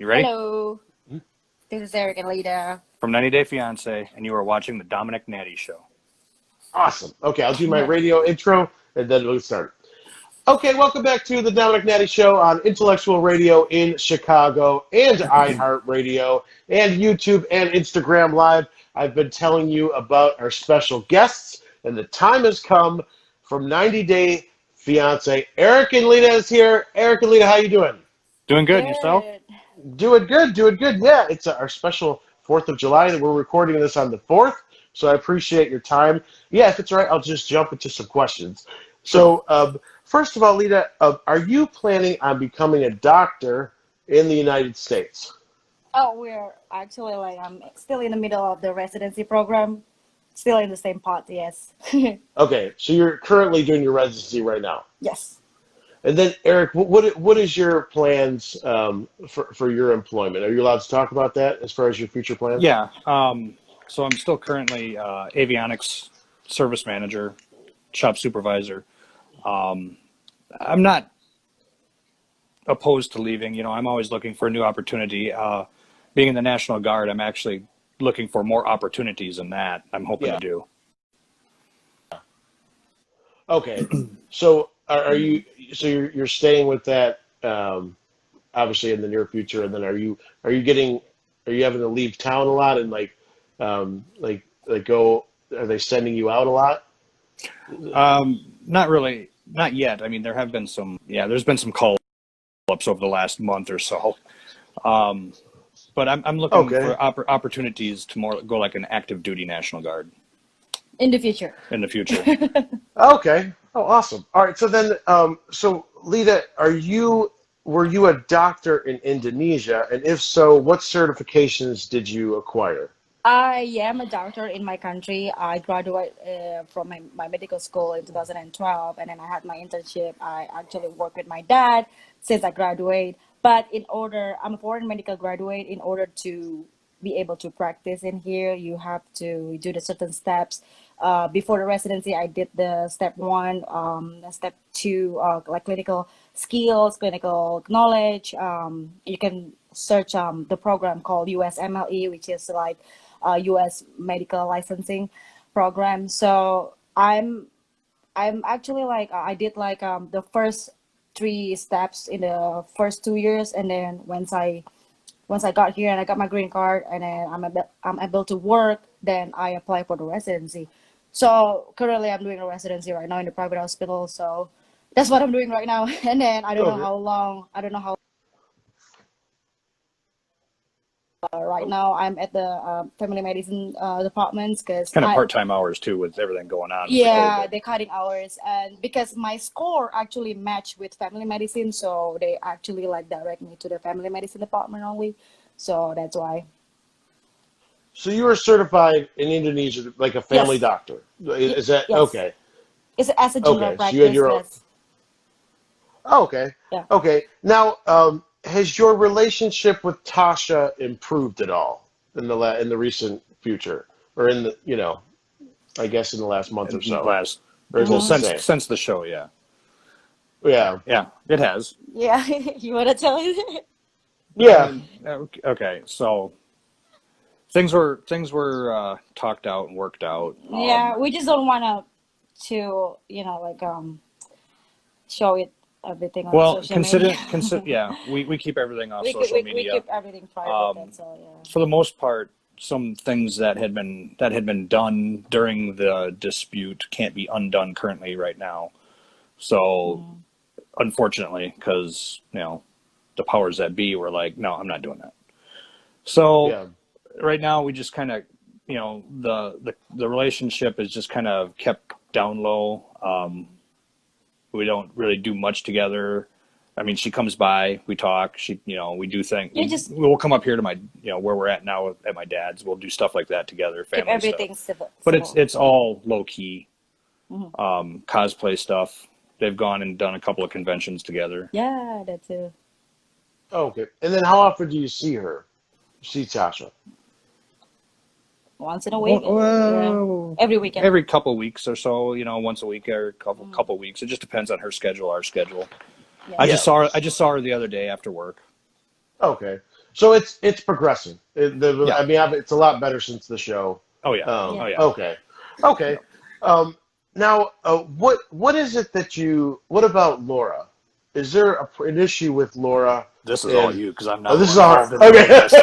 You ready? Hello, this is Eric and Leida. From 90 Day Fiance, and you are watching the Domenick Nati Show. Awesome. Okay, I'll do my radio intro, and then we'll start. Okay, welcome back to the Domenick Nati Show on Intellectual Radio in Chicago and iHeartRadio and YouTube and Instagram Live. I've been telling you about our special guests, and the time has come. From 90 Day Fiance, Eric and Leida is here. Eric and Leida, how you doing? Doing good, yourself? Doing good, doing good. Yeah, it's our special 4th of July, and we're recording this on the 4th, so I appreciate your time. Yeah, if it's all right, I'll just jump into some questions. So, first of all, Leida, are you planning on becoming a doctor in the United States? Oh, we're actually I'm still in the middle of the residency program. Still in the same pot, yes. Okay, so you're currently doing your residency right now. Yes. And then, Eric, what is your plans for your employment? Are you allowed to talk about that as far as your future plans? Yeah. So I'm still currently avionics service manager, shop supervisor. I'm not opposed to leaving. You know, I'm always looking for a new opportunity. Being in the National Guard, I'm actually looking for more opportunities than that. I'm hoping to do. Okay. So are you? So you're staying with that obviously in the near future, and then are you having to leave town a lot and like go? Are they sending you out a lot? Not really, not yet. I mean, there have been some. Yeah, there's been some call ups over the last month or so. But I'm looking for opportunities to go like an active duty National Guard. In the future. In the future. Okay. Oh, awesome. All right. So then, so Leida, were you a doctor in Indonesia? And if so, what certifications did you acquire? I am a doctor in my country. I graduated from my medical school in 2012, and then I had my internship. I actually worked with my dad since I graduated. But I'm a foreign medical graduate. In order to be able to practice in here, you have to do the certain steps. Before the residency, I did the step 1, step 2, like clinical skills, clinical knowledge. You can search the program called USMLE, which is like U.S. medical licensing program. So I'm actually I did the first 3 steps in the first 2 years, and then once I got here and I got my green card, and then I'm able to work, then I apply for the residency. So currently I'm doing a residency right now in the private hospital. So that's what I'm doing right now. And then I don't know how long. Right now I'm at the family medicine departments because kind of part-time hours too with everything going on. Yeah, they're cutting hours, and because my score actually matched with family medicine, so they actually direct me to the family medicine department only. So that's why. So you were certified in Indonesia, like a family doctor. Is that okay? It's as a general practice. So you had your own. Oh, okay. Yeah. Okay. Now, has your relationship with Tasha improved at all in the recent future, or in the I guess in the last month or so? Since the show, yeah. Yeah, it has. Yeah, you want to tell me? Yeah. Okay, so things were talked out and worked out. Yeah, we just don't want to show it. Everything on social media. Yeah, we keep everything off social media. We keep everything private. For the most part, some things that had been done during the dispute can't be undone currently right now. So, unfortunately, because the powers that be were like, no, I'm not doing that. So, right now we just kind of the relationship is just kind of kept down low. We don't really do much together. I mean, she comes by, we talk, we do things. We'll come up here to my, where we're at now at my dad's. We'll do stuff like that together, family keep everything stuff. Civil. But it's all low key, cosplay stuff. They've gone and done a couple of conventions together. Yeah, that too. Okay. And then how often do you see her? See Tasha? Once in a week. Every weekend. Every couple of weeks or so, once a week or a couple of weeks. It just depends on her schedule, our schedule. Yeah. I just saw her the other day after work. Okay. So it's progressing. Yeah. I mean, it's a lot better since the show. Oh yeah. Yeah. Oh yeah. Okay, okay. Yep. Now, what is it that you? What about Laura? Is there an issue with Laura? This is all And you because I'm oh, now this is all her. involved in any of this.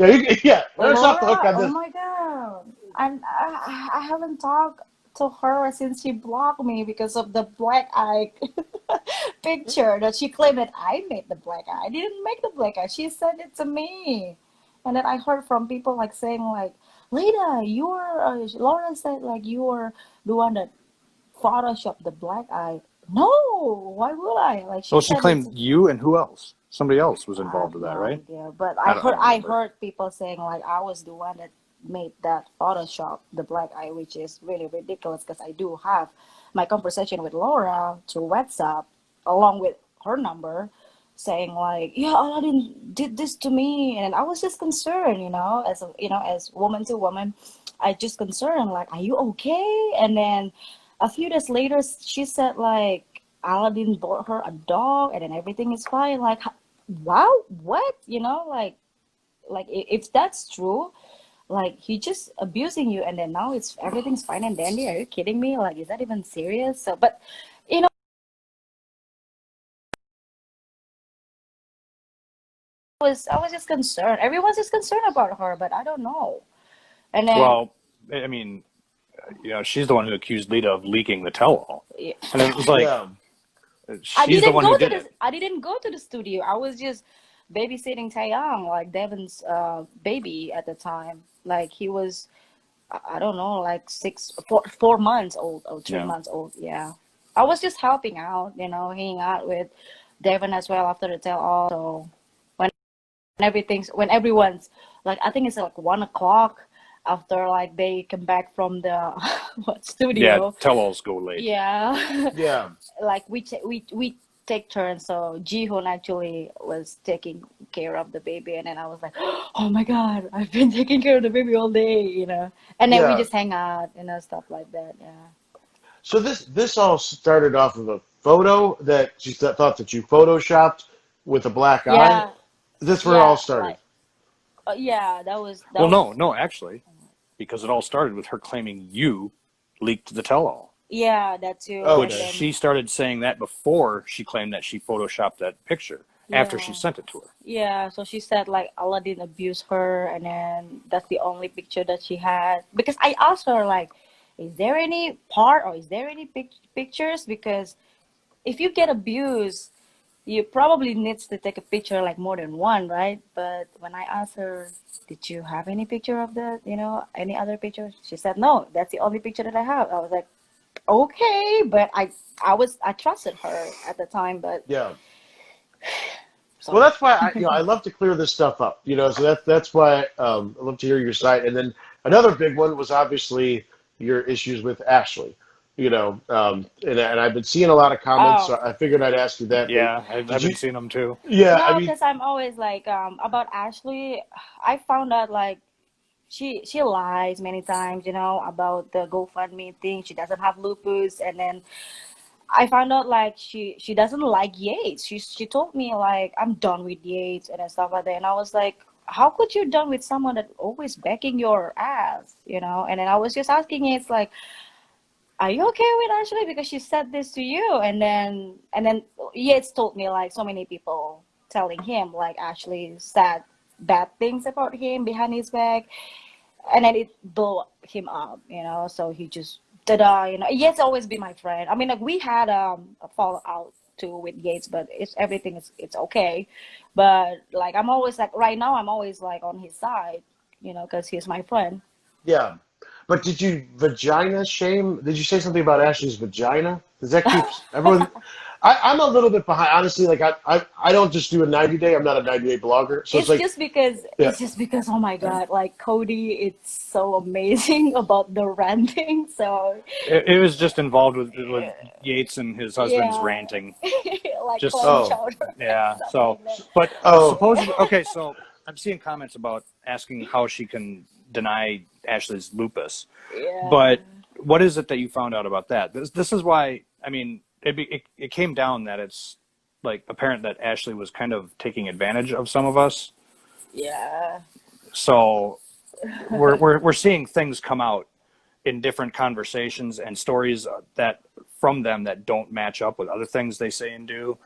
Okay. Yeah. Let us off the hook Laura, on oh this. my God. I haven't talked to her since she blocked me because of the black eye picture that she claimed that I made the black eye. I didn't make the black eye. She said it to me. And then I heard from people like saying like, Leida, you were, Laura said like you were the one that photoshopped the black eye. No, why would I? Like she Well, she said it's claimed you and who else? Somebody else was I have involved with that, no right? idea, but I don't I remember. heard people saying like I was the one that made that Photoshop the black eye, which is really ridiculous because I do have my conversation with Laura through WhatsApp along with her number, saying like, yeah, Aladdin did this to me, and I was just concerned, as a, as woman to woman, I just concerned like, are you okay? And then a few days later, she said like. Aladdin bought her a dog and then everything is fine. Like, wow, what? Like if that's true, like he just abusing you and then now it's everything's fine and dandy. Are you kidding me? Like, is that even serious? So, but you know, I was just concerned. Everyone's just concerned about her, but I don't know. And then Well, I mean, she's the one who accused Lita of leaking the tell-all, yeah, and it was like Yeah. she's the one who did it. I didn't go to the studio. I was just babysitting Taeyang, like Devin's baby at the time. Like he was, I don't know, like 4 months old or three Yeah. months old. Yeah, I was just helping out, hanging out with Devin as well after the tell all. So when when everyone's like, I think it's like 1 o'clock after like they come back from the what Yeah, studio. tell-alls go late. Yeah. Yeah. Like we take turns. So Jihoon actually was taking care of the baby, and then I was like, "Oh my God, I've been taking care of the baby all day." And then we Yeah. just hang out, stuff like that. Yeah, So this all started off of a photo that she thought that you photoshopped with a black eye. yeah, That's where it all yeah. started. Like, yeah, that Well, was no, actually, because it all started with her claiming you leaked the tell-all. yeah, that too. And Which Okay. then she started saying that before she claimed that she photoshopped that picture after she yeah, sent it to her. yeah. So she said like Aladdin abused her, and then that's the only picture that she had. Because I asked her like, is there any part or is there any pictures? Because if you get abused, you probably needs to take a picture like more than one, right? But when I asked her, did you have any picture of that? Any other pictures? She said no. That's the only picture that I have. I was like, okay, but I trusted her at the time, but Yeah. Well, so that's why I love to clear this stuff up. So that's why I love to hear your side. And then another big one was obviously your issues with Ashley. And I've been seeing a lot of comments, oh so I figured I'd ask you that. But Yeah, I've did you? been seeing them too. Yeah, I no, mean, because I'm always like about Ashley. I found out like she lies many times, about the GoFundMe thing. She doesn't have lupus, and then I found out like she doesn't like Yates. She told me like I'm done with Yates and stuff like that, and I was like, how could you done with someone that always begging your ass? And then I was just asking Yates like, are you okay with Ashley because she said this to you? And then Yates told me like so many people telling him like Ashley said bad things about him behind his back, and then it blew him up. So he just ta-da. Yates always been my friend. I mean, like we had a fallout too with Yates, but everything is it's okay. But like I'm always like right now I'm always like on his side, because he's my friend. yeah. But did you vagina shame? Did you say something about Ashley's vagina? Does that keeps everyone? I'm a little bit behind, honestly. Like I don't just do a 90-day. I'm not a 90-day blogger, so it's It's like, just because yeah, oh my God, like Cody, it's so amazing about the ranting. So It was just involved with Yates and his husband's yeah, ranting. like Just clam oh, chowder and yeah. stuff So, like that. but oh, supposedly, okay. So I'm seeing comments about asking how she can deny Ashley's lupus. Yeah. But what is it that you found out about that? This is why, I mean, it came down that it's like apparent that Ashley was kind of taking advantage of some of us Yeah. So we're seeing things come out in different conversations and stories that from them that don't match up with other things they say and do.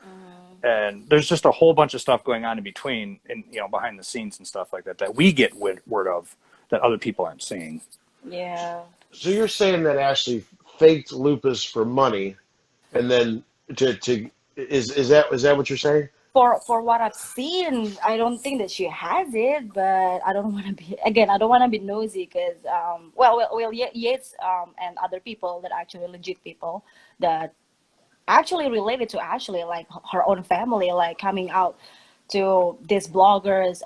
And there's just a whole bunch of stuff going on in between, and behind the scenes and stuff like that that we get word of that other people aren't seeing. Yeah. So you're saying that Ashley faked lupus for money, and then is that what you're saying? For what I've seen, I don't think that she has it, but I don't want to be again. I don't want to be nosy because Yates and other people that actually legit people that actually related to Ashley, like her own family, like coming out to these bloggers,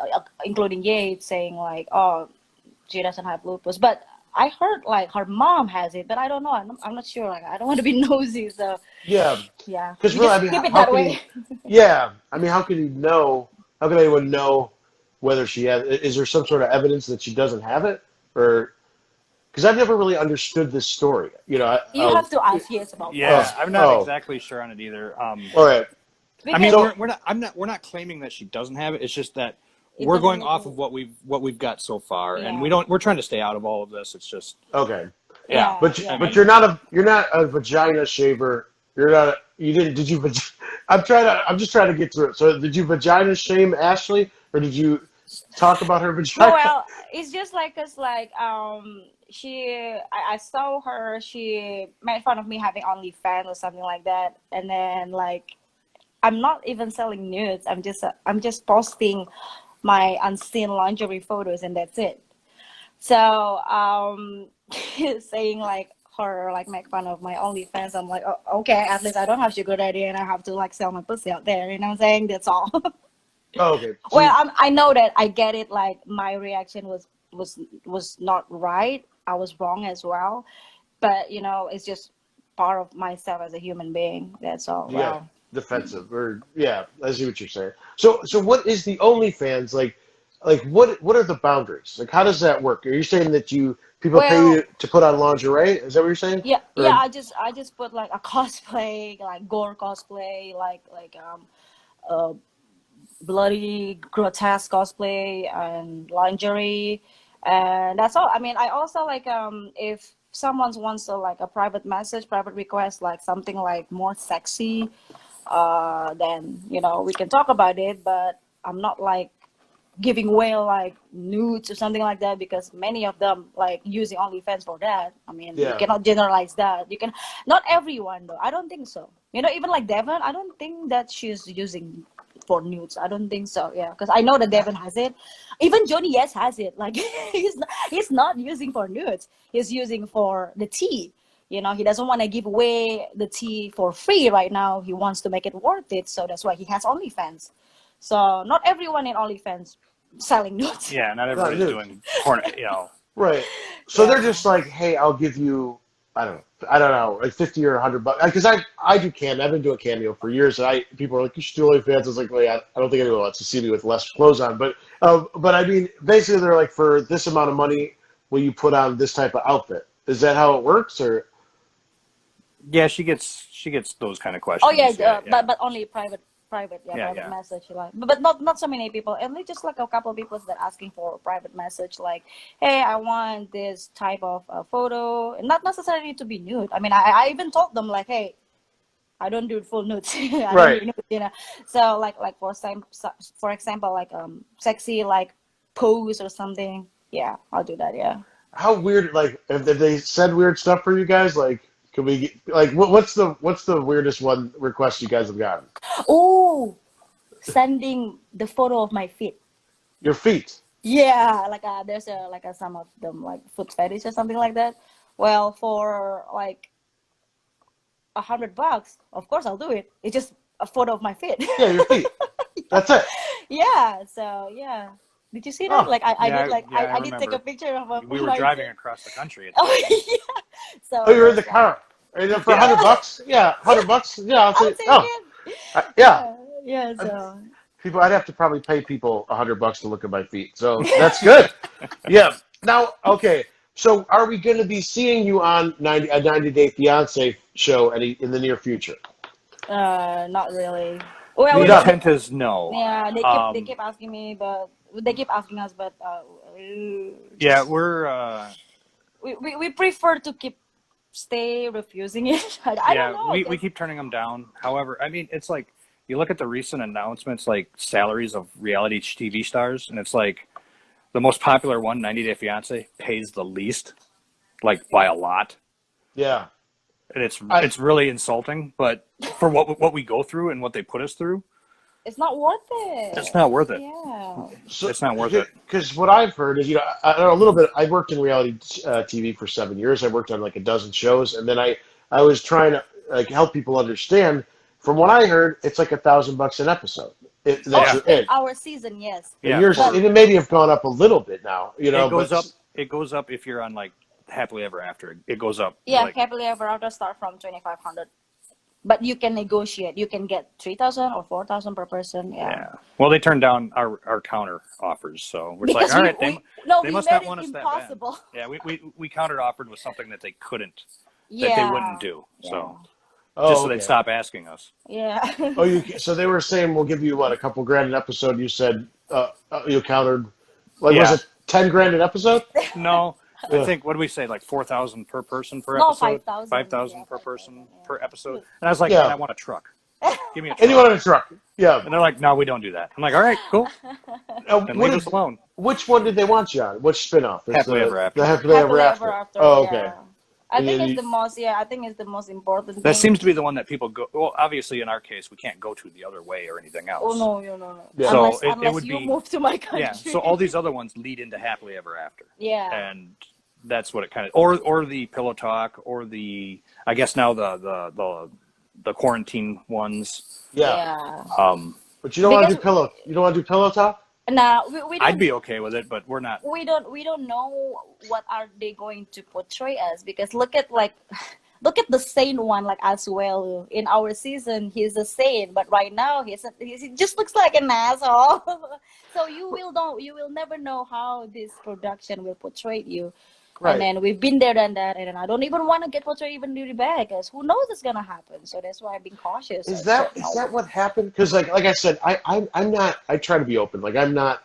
including Yates, saying like, "Oh, she doesn't have lupus," but I heard like her mom has it, but I don't know. I'm not sure. Like I don't want to be nosy, so Yeah, yeah, because you really, I just mean, keep it how that can way. he? Yeah, I mean, how can he know? How can anyone know whether she has? Is there some sort of evidence that she doesn't have it, or because I've never really understood this story? You have to ask Yates about that. Yeah, I'm not oh, exactly sure on it either. all right. I mean, Because So we're not claiming that she doesn't have it. It's just that it we're doesn't going make off any, of what we've got so far, and yeah, we're trying to stay out of all of this. It's just okay, yeah. yeah, but I yeah. but mean, you're not a vagina shaver. You're not. You didn't. Did you? I'm just trying to get through it. So did you vagina shame Ashley, or did you talk about her No, vagina? well, it's just like us. Like I saw her. She made fun of me having OnlyFans or something like that, and then like I'm not even selling nudes. I'm just posting my unseen lingerie photos, and that's it. So saying like her like make fun of my OnlyFans. I'm like, oh, okay, at least I don't have sugar daddy, and I have to like sell my pussy out there. You know what I'm saying? That's all. Oh, okay. So Well, I know that I get it. Like my reaction was not right. I was wrong as well, but it's just part of myself as a human being. That's all. yeah, Well, defensive, or yeah, I see what you're saying. So what is the OnlyFans like? Like what are the boundaries? Like how does that work? Are you saying that people pay well, you to put on lingerie? Is that what you're saying? yeah, yeah. Or I just put like a cosplay, like gore cosplay, like uh bloody grotesque cosplay and lingerie, and that's all. I mean, I also like if someone wants to like a private message, private request, like something like more sexy, then we can talk about it. But I'm not like giving away like nudes or something like that because many of them like using OnlyFans for that. I mean, you yeah, cannot generalize that. You can not everyone though. I don't think so. Even like Devon, I don't think that she's using for nudes. I don't think so. Yeah, because I know that Devon has it. Even Johnny Yes has it. Like he's not using for nudes. He's using for the tea. He doesn't want to give away the tea for free right now. He wants to make it worth it. So that's why he has OnlyFans. So not everyone in OnlyFans selling nudes. yeah, not not everybody's nudes. doing porn. Right. So they're Yeah. just like, hey, I'll give you, I don't know, like 50 or $100. Because I do Cameo. I've been doing Cameo for years. And people are like, you should do OnlyFans. I was like, well, yeah, I don't think anyone wants to see me with less clothes on. But I mean, basically, they're like, for this amount of money, will you put on this type of outfit? Is that how it works? Or Yeah, she gets those kind of Oh yeah, questions. Yeah, yeah, but only private, yeah, yeah, private yeah. message, like, but not so many people, and like just like a couple of people that asking for a private message, like, hey, I want this type of photo, and not necessarily to be nude. I mean, I even told them like, hey, I don't do full nudes. I don't right. do nudes. So like for example, like sexy like pose or something. Yeah, I'll do that. Yeah. How weird? Like, have they said weird stuff for you guys? Like, can we like what's the weirdest one request you guys have gotten? Oh, sending the photo of my feet. Your feet. Yeah, like there's some of them like foot fetish or something like that. Well, for like $100, of course I'll do it. It's just a photo of my feet. Yeah, your feet. That's it. Yeah. So yeah, did you see that? Oh, Like I did like Yeah, I I did take a remember. picture of We were my driving feet. across the country at the Oh time. yeah. oh, So you're in the there's that. car. And then for a Yeah. hundred Yeah, bucks, yeah, $100. Yeah, I'll I'll say. take Oh, it. yeah. Yeah, yeah. So People, I'd have to probably pay people $100 to look at my feet. So that's good. Yeah. Now, okay. So, are we going to be seeing you on 90 Day Fiance show in the near future? not really. The Well, None. intent is no. yeah, they keep Um, asking me, but they keep asking us, but Yeah, we're we prefer to stay refusing it. I don't know. we keep turning them down. However, I mean, it's like you look at the recent announcements, like salaries of reality TV stars, and it's like the most popular one, 90 Day Fiance, pays the least, like by a lot. Yeah. And it's really insulting, but for what we go through and what they put us through, it's not worth it. it's not worth it. Yeah. So, It's not worth it. Because what I've heard is, I know a little bit. I worked in reality TV for 7 years. I worked on like a dozen shows, and then I was trying to like help people understand. From what I heard, it's like $1,000 an episode. That's it. Our season, yes. Yeah, And it maybe have gone up a little bit now. it goes up. It goes up if you're on like Happily Ever After. It goes up. Yeah, like, Happily Ever After start from 2,500, but you can negotiate. You can get 3,000 or 4,000 per person. Yeah. Well, they turned down our counter offers, so we're just like, all right, they must not want us that bad. Yeah, we counter offered with something that they couldn't, that they wouldn't do. So just so they'd stop asking us. Yeah. So they were saying we'll give you what, a couple grand an episode. You said you countered, like was it 10 grand an episode? No. I think, what do we say, like 4,000 per person per No, episode? 5,000. 5,000 per person per episode. And I was like, man, I want a truck. Give me a truck. And you want a truck? Yeah. And they're like, no, we don't do that. I'm like, all right, cool. And leave us alone. Which one did they want you on? Which spinoff? Happily Ever After. The Happily Ever After. Oh, okay. Yeah. I think it's the most. Yeah, I think it's the most important. That thing. seems to be the one that people go. Well, obviously, in our case, we can't go to the other way or anything else. Oh no, no. Yeah. So unless it would you be, move to my country. Yeah. So all these other ones lead into Happily Ever After. Yeah. And that's what it kind of, or the Pillow Talk, or the, I guess now the quarantine ones. Yeah. Yeah. But you don't want to do pillow. You don't want to do Pillow Talk? Now we don't, I'd be okay with it, but we're not. We don't know what are they going to portray us, because look at the sane one, like as well. In our season, he's a sane, but right now he just looks like an asshole. So you will never know how this production will portray you. Right. And then we've been there, done that, and I don't even want to get portrayed even really bad, because who knows what's gonna happen. So that's why I've been cautious. Is that what happened? Because like I said, I'm not. I try to be open. Like I'm not.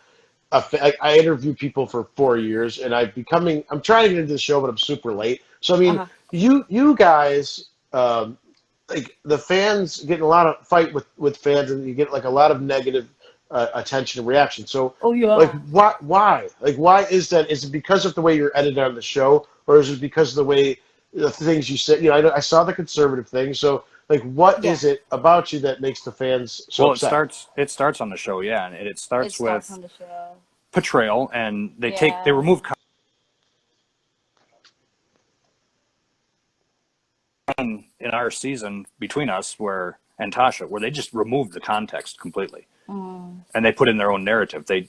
I interview people for 4 years, and I'm trying to get into the show, but I'm super late. So I mean, you guys, like the fans get in a lot of fight with fans, and you get like a lot of negative attention and reaction. So, like, why? Like, why is that? Is it because of the way you're edited on the show, or is it because of the way the things you said? I saw the conservative thing. So, like, what is it about you that makes the fans so upset? It starts on the show, yeah, and it starts with on the show. Portrayal, and they remove in our season between us and Tasha, where they just removed the context completely. And they put in their own narrative. They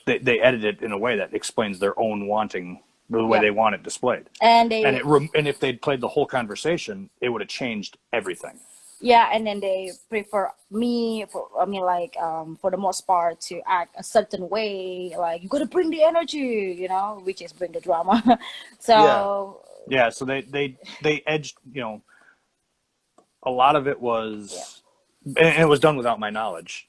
edit it in a way that explains their own wanting, the way they want it displayed. And if they'd played the whole conversation, it would have changed everything. Yeah, and then they prefer for the most part, to act a certain way, like you gotta bring the energy, which is bring the drama. So so they edged, a lot of it was, and it was done without my knowledge.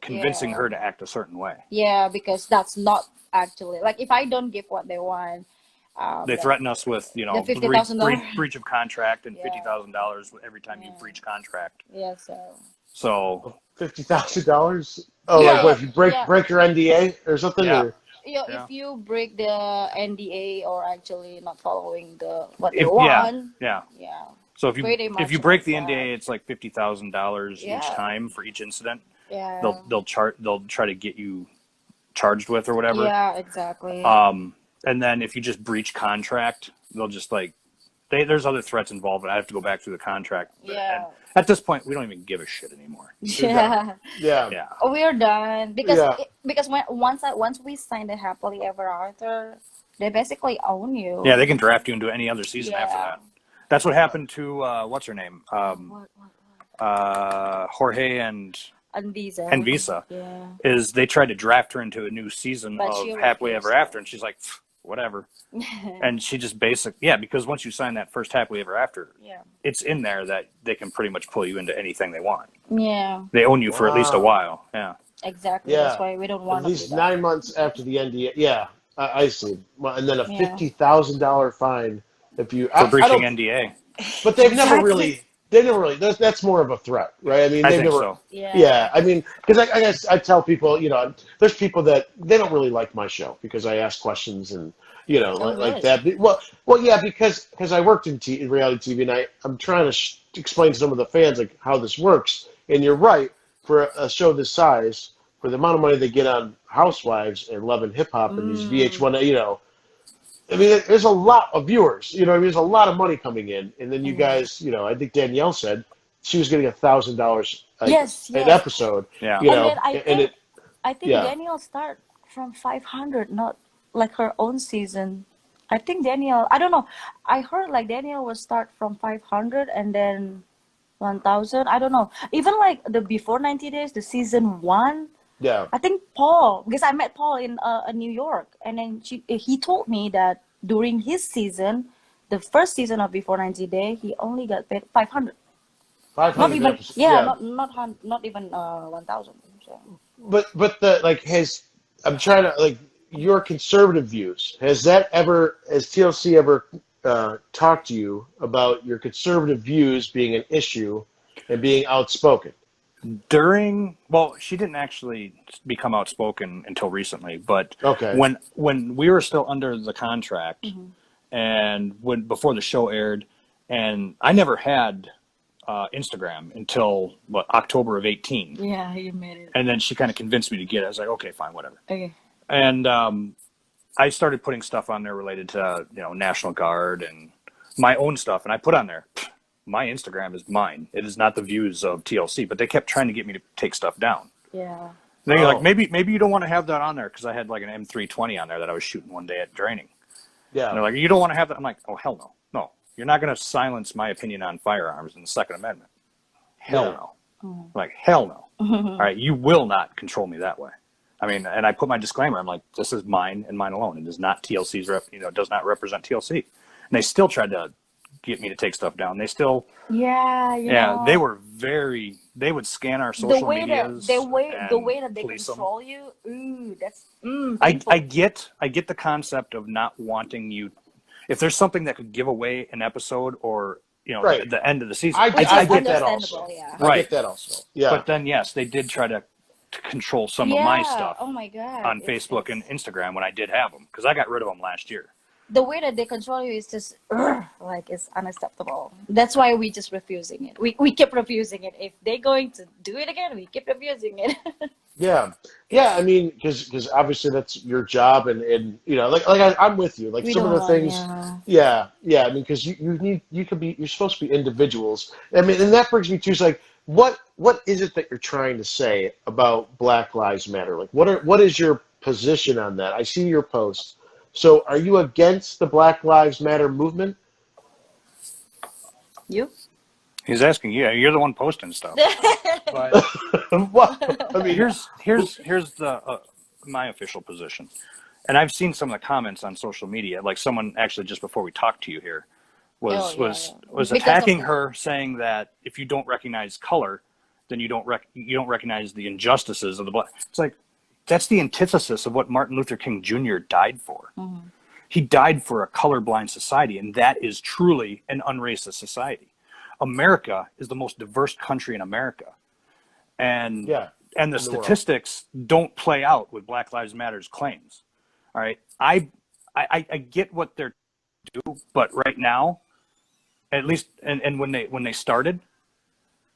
Convincing her to act a certain way. Yeah, because that's not actually, like, if I don't give what they want, they threaten us with, $50,000 breach of contract and $50,000 every time you breach contract. Yeah, so $50,000. Oh, like what, if you break your NDA or something? Yeah. Or? If you break the NDA, or actually not following what they want. Yeah. So if you break the NDA, it's like $50,000 each time for each incident. Yeah. They'll try to get you charged with or whatever. Yeah, exactly. And then if you just breach contract, they'll just there's other threats involved, but I have to go back through the contract. Yeah. And at this point, we don't even give a shit anymore. Yeah. We're done because once we sign the Happily Ever After, they basically own you. Yeah, they can draft you into any other season after that. That's what happened to what's her name, Jorge and Visa. Is they tried to draft her into a new season of Happily Ever After, and she's like, whatever. And she just because once you sign that first Happily Ever After, it's in there that they can pretty much pull you into anything they want. Yeah. They own you for at least a while. Yeah. Exactly. That's Yeah, why we don't at want to do least that. 9 months after the NDA. Yeah, I see. Well, and then a Yeah. $50,000 fine if you. For I breaching don't. NDA. But they've never Exactly. really. They never really. That's more of a threat, right? I mean, I they've think never. so. Yeah, Yeah. I mean, because I guess I tell people, there's people that they don't really like my show because I ask questions and Oh, like really? that. Well, yeah, because I worked in reality TV and I'm trying to explain to some of the fans like how this works. And you're right, for a show this size, for the amount of money they get on Housewives and Love and Hip Hop and these Mm. VH1, I mean, there's a lot of viewers. I mean, there's a lot of money coming in, and then you Mm. guys, I think Danielle said she was getting $1,000 like Yes, an yes. episode, Yeah. And then and it, I think yeah, Danielle start from 500, not like her own season. I think Danielle, I don't know. I heard like Danielle will start from 500 and then 1000. I don't know. Even like the before 90 days, the season 1, yeah, I think Paul, because I met Paul in New York, and then he told me that during his season, the first season of Before 90 Day, he only got paid 500. Not 500 even, episodes, yeah, yeah. not even 1000. So. But the like has I'm trying to like your conservative views. Has TLC ever talked to you about your conservative views being an issue and being outspoken? Well, she didn't actually become outspoken until recently, but Okay, when we were still under the contract Mhm. and when before the show aired, and I never had Instagram until October of 18, Yeah, you made it. and then she kind of convinced me to get it. I was like, okay, fine, whatever. Okay. And I started putting stuff on there related to National Guard and my own stuff, and I put on there, my Instagram is mine. It is not the views of TLC. But they kept trying to get me to take stuff down. Yeah. They're like, oh maybe you don't want to have that on there because I had like an M320 on there that I was shooting one day at training. And yeah. they're like, you don't want to have that. I'm like, oh hell no, no. You're not going to silence my opinion on firearms in the Second Amendment. Hell Yeah. no. Like hell no. All right, you will not control me that way. I mean, and I put my disclaimer. I'm like, this is mine and mine alone. It is not TLC's does not represent TLC. And they still tried to get me to take stuff down. They still, Yeah, yeah, they would scan our the social way that medias the and way that they police them. control you, ooh, that's painful. I get the concept of not wanting you, if there's something that could give away an episode or Right. the end of the season. Which I is get that understandable, also. yeah. I Right. get that also. Yeah. But then yes, they did try to control some of my Yeah. stuff Oh my God. on Facebook and Instagram when I did have them because I got rid of them last year. The way that they control you is just like it's unacceptable. That's why we just refusing it. We keep refusing it. If they're going to do it again, we keep refusing it. Yeah. Yeah. I mean, because obviously that's your job, and I'm with you. Like We some of don't the want, things. yeah. Yeah. Yeah. I mean, because you're supposed to be individuals. I mean, and that brings me to is like, what is it that you're trying to say about Black Lives Matter? Like, what is your position on that? I see your post. So, are you against the Black Lives Matter movement? You? He's asking you. You're the one posting stuff. But Well, I mean, here's the my official position, and I've seen some of the comments on social media. Like someone actually just before we talked to you here Oh, yeah, was yeah. was Because attacking of her, saying that if you don't recognize color, then you don't recognize the injustices of the black. It's like that's the antithesis of what Martin Luther King Jr. died for. Mhm. He died for a colorblind society, and that is truly an unracist society. America is the most diverse country in America, and yeah, and the in the world. statistics don't play out with Black Lives Matter's claims. All right, I get what they're doing, but right now, at least, and when they started,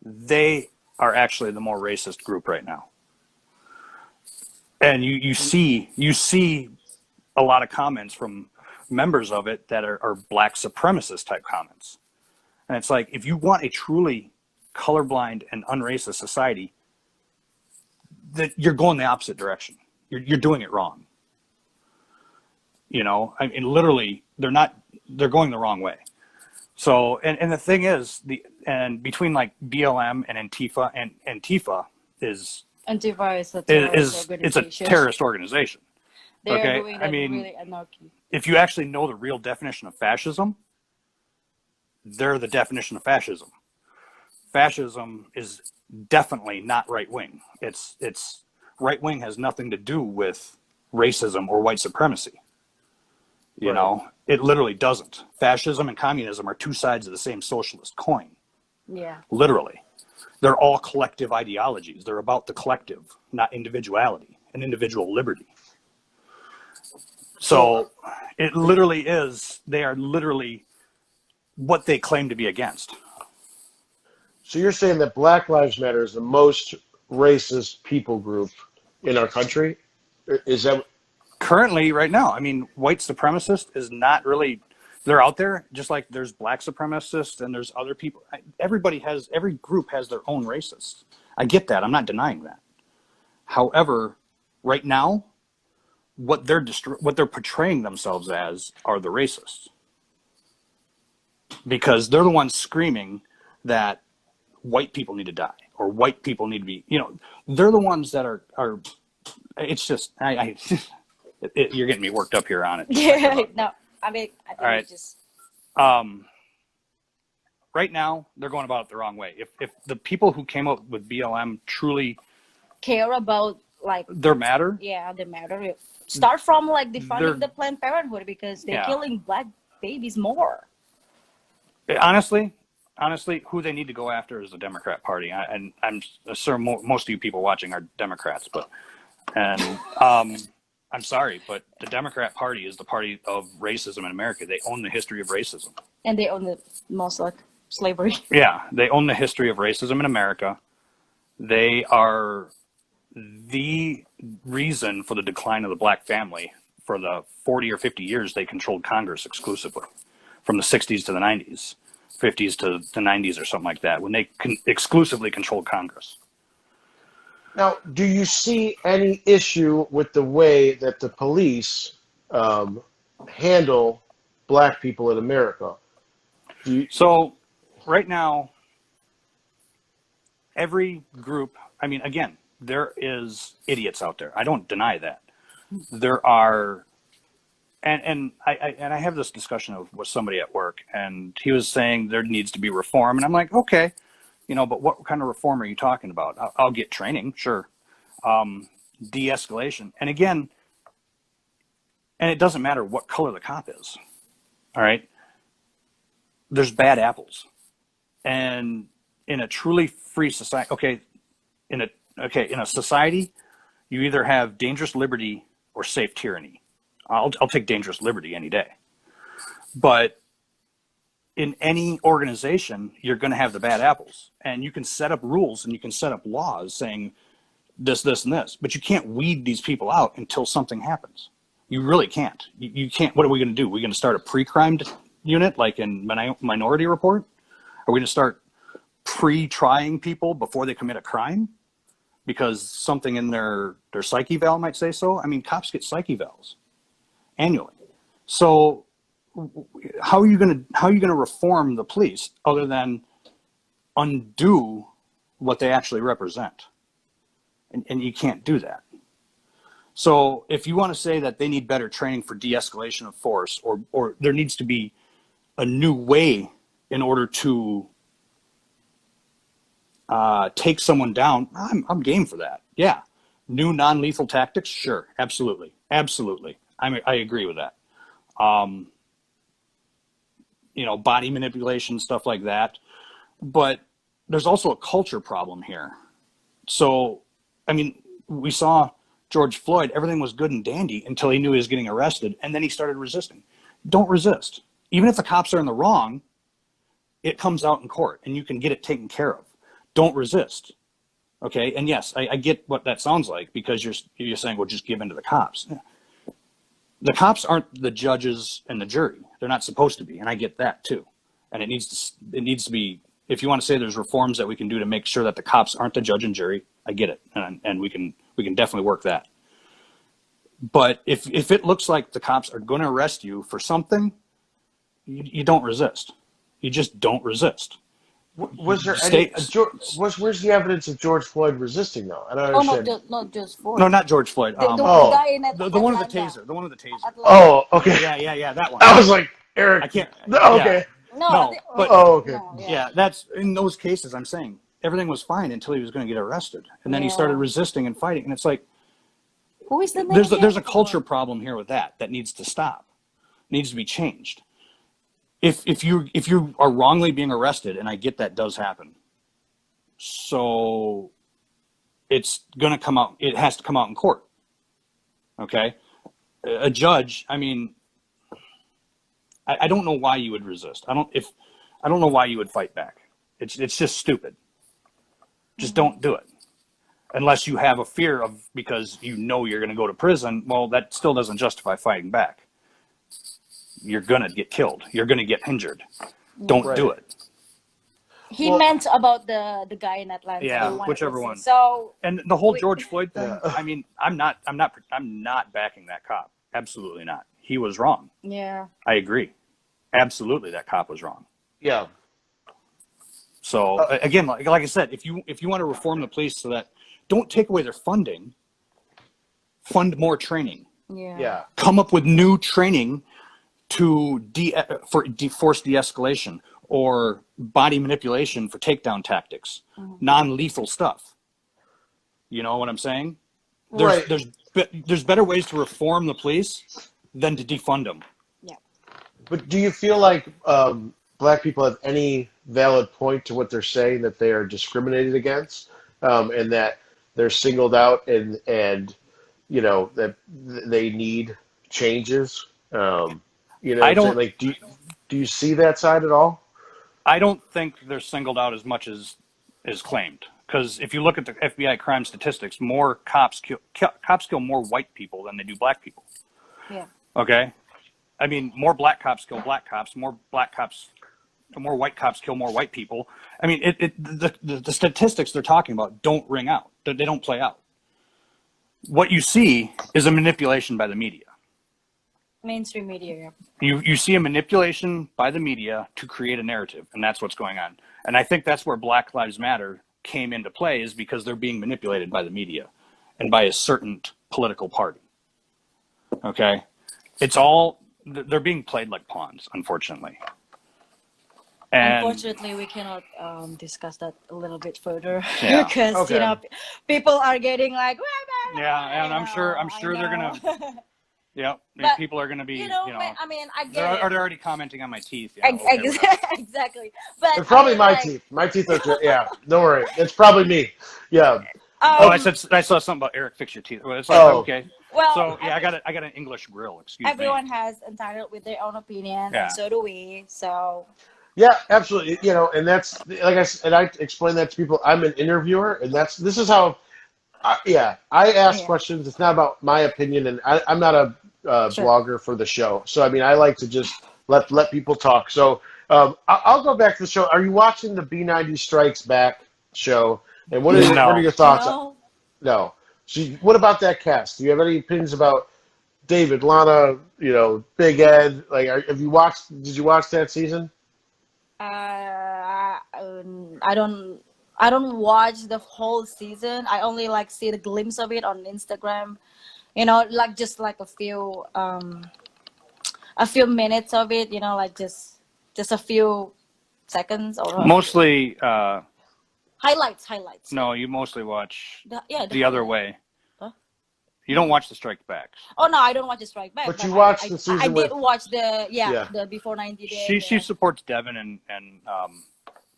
they are actually the more racist group right now, and you see a lot of comments from members of it that are black supremacist type comments. And it's like, if you want a truly colorblind and unracist society, that you're going the opposite direction. You're doing it wrong. I mean, literally, they're going the wrong way. So, and the thing is, between like BLM and Antifa is Antifa is a terrorist it's a organization. terrorist organization. They are Okay, doing I that mean, really anarchy. if you actually know the real definition of fascism, they're the definition of fascism. Fascism is definitely not right wing. It's right wing has nothing to do with racism or white supremacy. You know, it literally doesn't. Fascism and communism are two sides of the same socialist coin. Yeah. Literally. They're all collective ideologies. They're about the collective, not individuality and individual liberty. So it literally is, they are literally what they claim to be against. So you're saying that Black Lives Matter is the most racist people group in our country? Is that Currently, right now, I mean, white supremacist is not really, they're out there, just like there's black supremacists and there's other people. Every group has their own racists. I get that. I'm not denying that. However, right now, what they're portraying themselves as are the racists. Because they're the ones screaming that white people need to die or white people need to be, they're the ones that are it's just, you're getting me worked up here on it. Yeah, no, I think right. it's just... Right now, they're going about it the wrong way. If the people who came up with BLM truly care about, like... their matter? Yeah, they matter. Start from, like, defunding the Planned Parenthood because they're killing black babies more. Honestly, who they need to go after is the Democrat Party. And I'm sure most of you people watching are Democrats, I'm sorry, but the Democrat Party is the party of racism in America. They own the history of racism. And they own the most, like, slavery. Yeah, they own the history of racism in America. They are the reason for the decline of the black family. For the 40 or 50 years, they controlled Congress exclusively, from the 60s to the 90s, 50s to the 90s or something like that, when they exclusively controlled Congress. Now, do you see any issue with the way that the police handle black people in America? So, right now, every group, I mean, again, there is idiots out there. I don't deny that. There are, and I have this discussion with somebody at work, and he was saying there needs to be reform, and I'm like, okay. But what kind of reform are you talking about? I'll get training, sure. De-escalation. And again, and it doesn't matter what color the cop is. All right. There's bad apples. And in a truly free society, in a society, you either have dangerous liberty or safe tyranny. I'll take dangerous liberty any day. But in any organization, you're going to have the bad apples, and you can set up rules and you can set up laws saying this, this, and this, but you can't weed these people out until something happens. You really can't. You can't. What are we going to do? We're going to start a pre-crime unit like in Minority Report? Are we going to start pre-trying people before they commit a crime because something in their psyche valve might say so? I mean, cops get psyche valves annually. So how are you going to reform the police other than undo what they actually represent? And you can't do that. So if you want to say that they need better training for de-escalation of force, or there needs to be a new way in order to take someone down, I'm game for that. Yeah. New non-lethal tactics? Sure. Absolutely. Absolutely. I agree with that. Body manipulation, stuff like that. But there's also a culture problem here. So, I mean, we saw George Floyd, everything was good and dandy until he knew he was getting arrested, and then he started resisting. Don't resist. Even if the cops are in the wrong, it comes out in court, and you can get it taken care of. Don't resist. Okay? And yes, I get what that sounds like, because you're saying, well, just give in to the cops. The cops aren't the judges and the jury. They're not supposed to be, and I get that too. And it needs to be, if you want to say there's reforms that we can do to make sure that the cops aren't the judge and jury, I get it, and we can definitely work that. But if it looks like the cops are going to arrest you for something, you don't resist. You just don't resist. Was there where's the evidence of George Floyd resisting though? I don't understand. Not just Floyd. No, not George Floyd. The guy in the one with the taser. The one with the taser. Atlanta. Oh, okay. Yeah, that one. I was like, Eric. I can't. Okay. No, but okay. No, yeah, that's in those cases. I'm saying everything was fine until he was going to get arrested, and then he started resisting and fighting, and it's like, Who is the There's negative? a culture problem here with that needs to stop, needs to be changed. If you are wrongly being arrested, and I get that does happen, so it's gonna come out. It has to come out in court. Okay, a judge. I mean, I don't know why you would resist. I don't know why you would fight back. It's just stupid. Just don't do it. Unless you have a fear of, because you know you're going to go to prison, well, that still doesn't justify fighting back. You're going to get killed. You're going to get injured. Don't do it. He meant about the guy in Atlanta. Yeah, the one whichever one. So and the whole George Floyd thing. Yeah. I mean, I'm not backing that cop. Absolutely not. He was wrong. yeah, I agree. Absolutely, that cop was wrong. Yeah. So again, like I said, if you want to reform the police so that don't take away their funding, fund more training. yeah, Yeah. Come up with new training to force de-escalation or body manipulation for takedown tactics, non-lethal stuff. You know what I'm saying? There's better ways to reform the police than to defund them. yeah. But do you feel like black people have any valid point to what they're saying, that they are discriminated against, and that they're singled out, and you know that they need changes? You know, I don't like, do you see that side at all? I don't think they're singled out as much as is claimed. Because if you look at the FBI crime statistics, more cops kill more white people than they do black people. Yeah. Okay, I mean, more black cops kill black cops. More white cops kill more white people. I mean, the statistics they're talking about don't ring out. They don't play out. What you see is a manipulation by the media. Mainstream media. You see a manipulation by the media to create a narrative, and that's what's going on. And I think that's where Black Lives Matter came into play, is because they're being manipulated by the media and by a certain political party. Okay? They're being played like pawns, unfortunately. And Unfortunately, we cannot discuss that a little bit further Yeah. because Okay. you know people are getting like, yeah, and I'm sure they're gonna. Yeah, But, people are gonna be. you know, I mean, I get they're it. already commenting on my teeth. Yeah, okay, whatever. Exactly, but It's probably I mean, my like, teeth. My teeth are yeah. Don't worry. It's probably me. Yeah. Oh, I saw something about Eric, fix your teeth. Well, it's like, okay. Well, So yeah, I got an English grill. Excuse everyone me. has entitled with their own opinion, Yeah. and so do we. So Yeah, absolutely. You know, and that's like I said, and I explain that to people. I'm an interviewer, and this is how. I ask Yeah. questions. It's not about my opinion, and I'm not a Sure. blogger for the show. So I mean, I like to just let people talk. So I'll go back to the show. Are you watching the B90 Strikes Back show? And what No. are your thoughts? no, No. So what about that cast? Do you have any opinions about David, Lana, you know, Big Ed? Like, have you watched? Did you watch that season? I don't watch the whole season. I only like see the glimpse of it on Instagram. You know, like just like a few minutes of it. You know, like just a few seconds or Mostly, highlights. no, you mostly watch The the other way. Huh? You don't watch the Strike Backs. Oh no, I don't watch the Strike Back. But you watched the I season did with. watch the Yeah. the before 90 days. She supports Devin and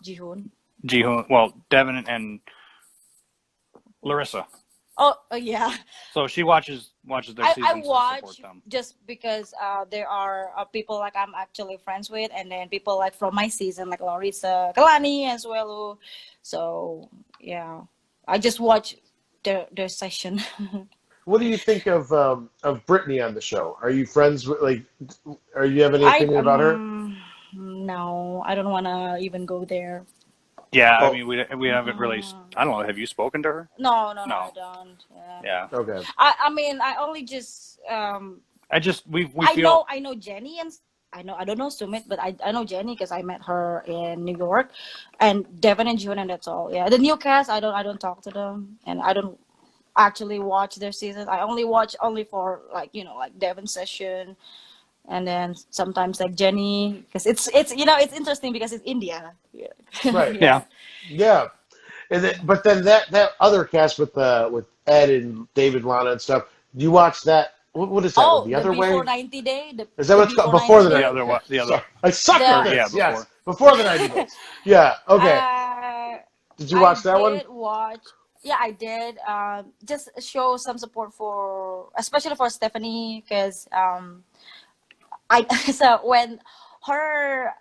Jihoon. Jihoon. Well, Devin and Larissa. Oh yeah. So she watches their seasons I to watch support them. just because there are people like I'm actually friends with, and then people like from my season like Larissa, Kalani as well. So yeah, I just watch their session. What do you think of Brittany on the show? Are you friends with, like, are you have any opinion about her? No, I don't want to even go there. Yeah, Well- I mean, we haven't really. I don't know. Have you spoken to her? No, No. I don't. Yeah. Yeah. Okay. I mean, I only just We I feel. know Jenny, and I don't know Sumit, but I know Jenny because I met her in New York, and Devin and June, and that's all. Yeah, the new cast I don't talk to them, and I don't actually watch their season. I only watch for like like Devin's session, and then sometimes like Jenny, because it's it's interesting because it's India. Yeah. Right. Yeah. Yeah. And then, but then that other cast with Ed and David, Lana and stuff, Do you watch that? What is that? Oh, The the other way? before 90 day. Is that The what's called? before Before 90 the The day. night? other one, the other. Sorry, I suck The at Or, yeah, this. Yes, before. before the 90 days. Yeah. Okay. uh, Did you I watch that one? did watch. Yeah, I did. Just show some support for, especially for Stephanie, because I so when her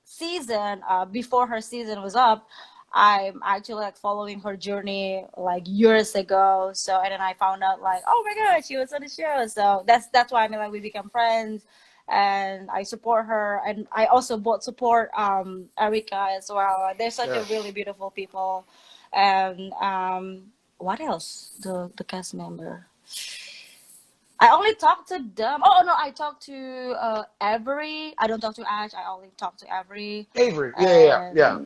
season, before her season was up, I'm actually like following her journey like years ago. So and then I found out like, oh my god, she was on the show. So that's why I mean like we become friends, and I support her, and I also both support Erica as well. They're such a really Yes. beautiful people, and what else? The cast member. I only talk to them. Oh no, I talk to Avery. I don't talk to Ash. I only talk to Avery, Avery. Yeah.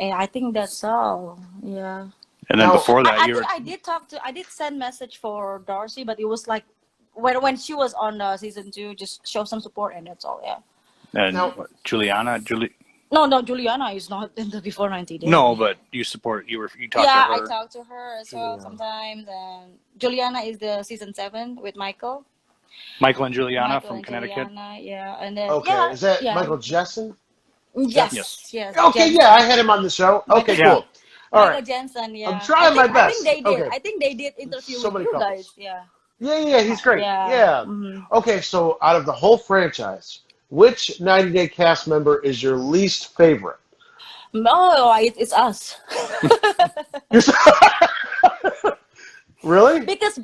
and I think that's all. Yeah. And then Now, before that, I you think were. I did send message for Darcy, but it was like when she was on season 2, just show some support and that's all. Yeah. And now, what, Juliana. No, Juliana is not in the before 90 No, day. but you support. You talked to Yeah, I her. talk to her as well Juliana. sometimes, and Juliana is the season 7 with Michael. Michael and Juliana Michael from and Connecticut. Juliana, yeah, and then Okay. Is that yeah, Michael Jessen? Yes. yes, Okay. Yeah, I Jensen, had him on the show. Michael, Okay. Yeah. Cool. All Michael right. Jensen, I'm yeah. trying my I think best. they did. Okay. I think they did interview So with many you couples. guys. Yeah, Yeah. He's great. yeah. Yeah. Hmm. Okay. So out of the whole franchise, which 90 Day cast member is your least favorite? No, it's us. Really? Because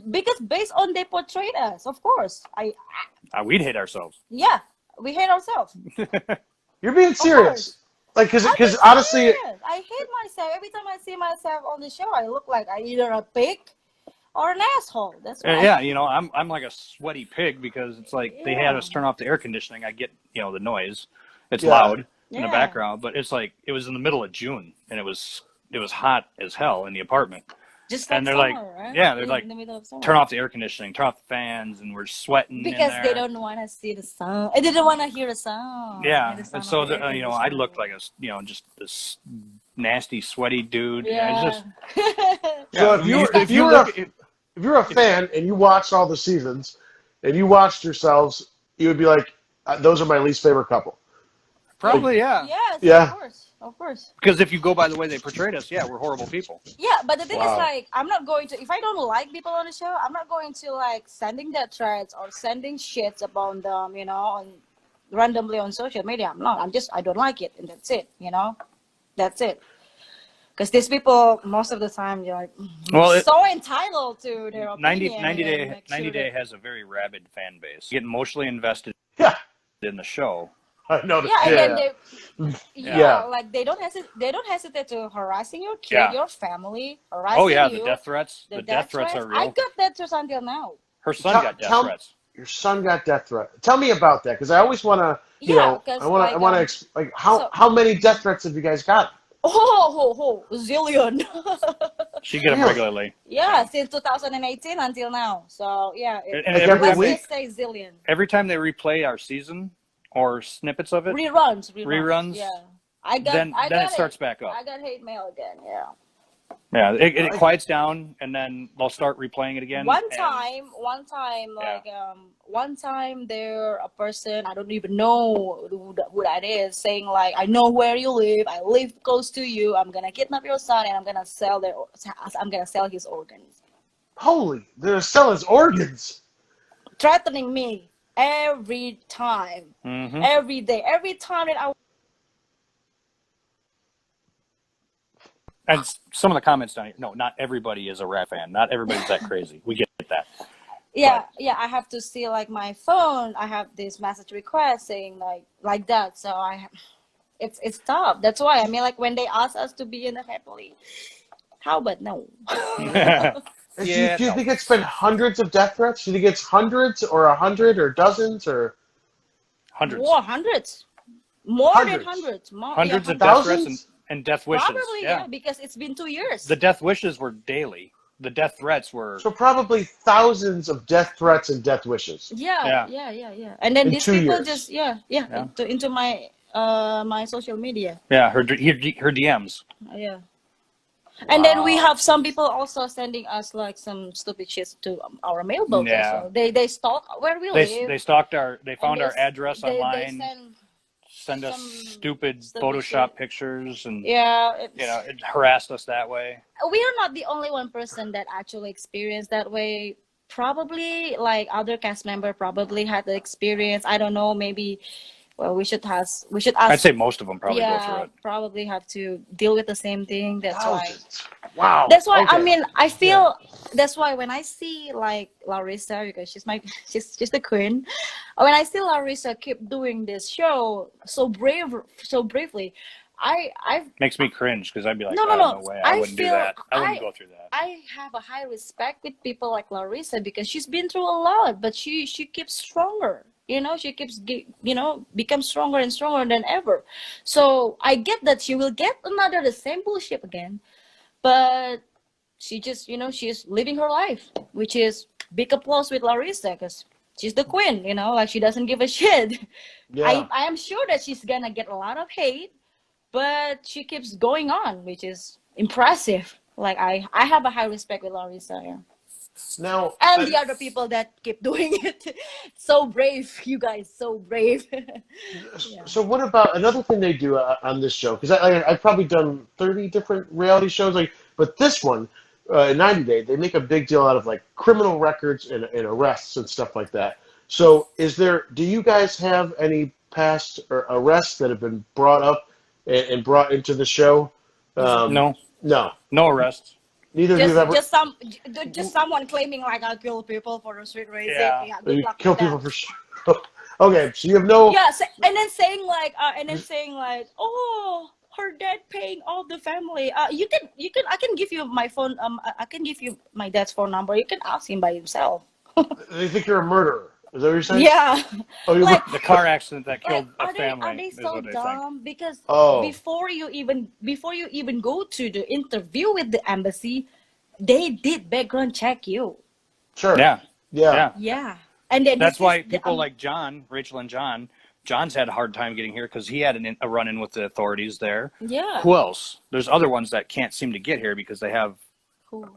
based on they portrayed us, of course. We'd hate ourselves. Yeah, we hate ourselves. You're being Of serious. course. Like, I'm because being honestly, serious. I hate myself. Every time I see myself on the show, I look like I either a pig or an asshole. That's why. Yeah, I'm like a sweaty pig because it's like they had Yeah. us turn off the air conditioning. I get the noise. It's Yeah. loud in the Yeah. background, but it's like it was in the middle of June and it was hot as hell in the apartment. Just like And they're summer, like, right? yeah, they're like, in the middle of summer. turn off the air conditioning, turn off the fans, and we're sweating in Because there. they don't want to see the sound. They didn't want to hear the sound. Yeah, The and sound so of the air I conditioning. looked like just this nasty, sweaty dude. Yeah. It's just so yeah, if you're a fan and you watched all the seasons and you watched yourselves, you would be like, those are my least favorite couple. probably yeah. Yes, Yeah. of course. Because if you go by the way they portrayed us, yeah, we're horrible people. Yeah, but the thing is, Wow. like, I'm not going to, if I don't like people on the show, I'm not going to, like, sending their threads or sending shits about them, on randomly on social media. I don't like it, and that's it, That's it. Because these people, most of the time, they're like, Well, so entitled to their 90 opinion. 90 and day make 90 sure day that- has a very rabid fan base. Get emotionally invested Yeah. in the show. I noticed. Yeah, and then Yeah. like they don't hesitate to harassing your kid, Yeah. your family, harassing Oh yeah, you. the death threats. The death threats are real. I got death threats until now. Her son Tell- got death tell- threats. Your son got death threat. Tell me about that, because I always want to, Yeah, 'cause, I want to, like, so- how many death threats have you guys got? Zillion. She get them Really? regularly. Yeah, since 2018 until now. So yeah, And Like every every let's week? just say zillion. Every time they replay our season or snippets of it, Reruns. Yeah, then it starts back up. I got hate mail again. Yeah. Yeah, it quiets down, and then they'll start replaying it again. One and- time, Yeah. one time there a person, I don't even know who that is, saying like, I know where you live, I live close to you, I'm gonna kidnap your son and I'm gonna sell his organs. Holy, they're selling his organs. Threatening me every time, Mhm. every day, every time that I And some of the comments down here. No, not everybody is a rat fan. Not everybody's that crazy. We get that. yeah, I have to see like my phone. I have this message request saying like that. So it's tough. That's why I mean, like when they ask us to be in the family, how about no? And do you Yeah, no. think it's been hundreds of death threats? Do you think it's hundreds or 100 or dozens or Hundreds. More hundreds, more Hundreds. than hundreds, more, Hundreds yeah, of death threats Thousands? and death wishes. probably yeah. because it's been 2 years. The death wishes were daily. The death threats were. so probably thousands of death threats and death wishes? yeah. And then In these 2 people years. just Yeah. into my my social media. Yeah, her DMs. Yeah. And then we Wow. have some people also sending us like some stupid shit to our mailbox Yeah. also. They stalk where we live, They stalked they and found our address they online, send send us some stupid stupid Photoshop shit. pictures, and Yeah, it harassed us that way. we are not the only one person that actually experienced that way. Probably like other cast member probably had the experience. I don't know. Maybe well, we should I'd ask. say most of them probably go through Yeah, it. probably have to deal with the same thing. That's why. Thousands. Wow. That's why I Okay. mean I Yeah. feel that's why when I see like Larissa, because she's the queen, when I see Larissa keep doing this show so bravely, I Makes me cringe because I'd be like, no, no, oh, no. no way, I wouldn't do that. I wouldn't go through that. I have a high respect with people like Larissa because she's been through a lot, but she keeps stronger. You know, she keeps becomes stronger and stronger than ever. So I get that she will get another the same bullshit again, but she just she's living her life, which is big applause with Larissa because she's the queen. Like she doesn't give a shit. Yeah. I am sure that she's gonna get a lot of hate, but she keeps going on, which is impressive. Like I have a high respect with Larissa, yeah. Now, And the other people that keep doing it. So brave, you guys, so brave. Yeah. so what about another thing they do on this show? Because I've probably done 30 different reality shows, but this one, 90 Day, they make a big deal out of like criminal records and arrests and stuff like that. So do you guys have any past arrests that have been brought up and brought into the show? No, No. no arrests. Neither of you have ever. Just someone claiming like I kill people for the street racing. Yeah. Yeah, You good luck kill with people that. for sure. Okay, so you have no. Yeah, and then saying like, oh, her dad paying all the family. You can I can give you my phone. I can give you my dad's phone number. You can ask him by himself. They think you're a murderer. Is that what you're saying? Yeah, Oh, you're like The car accident that like killed a are family they is so what they think. dumb? Because Oh. before you even go to the interview with the embassy, they did background check you. Sure. Yeah, Yeah. yeah. Yeah, and then That's this why is people like John, Rachel, and John's had a hard time getting here because he had a run-in with the authorities there. yeah. Who else? There's other ones that can't seem to get here because they have. Cool.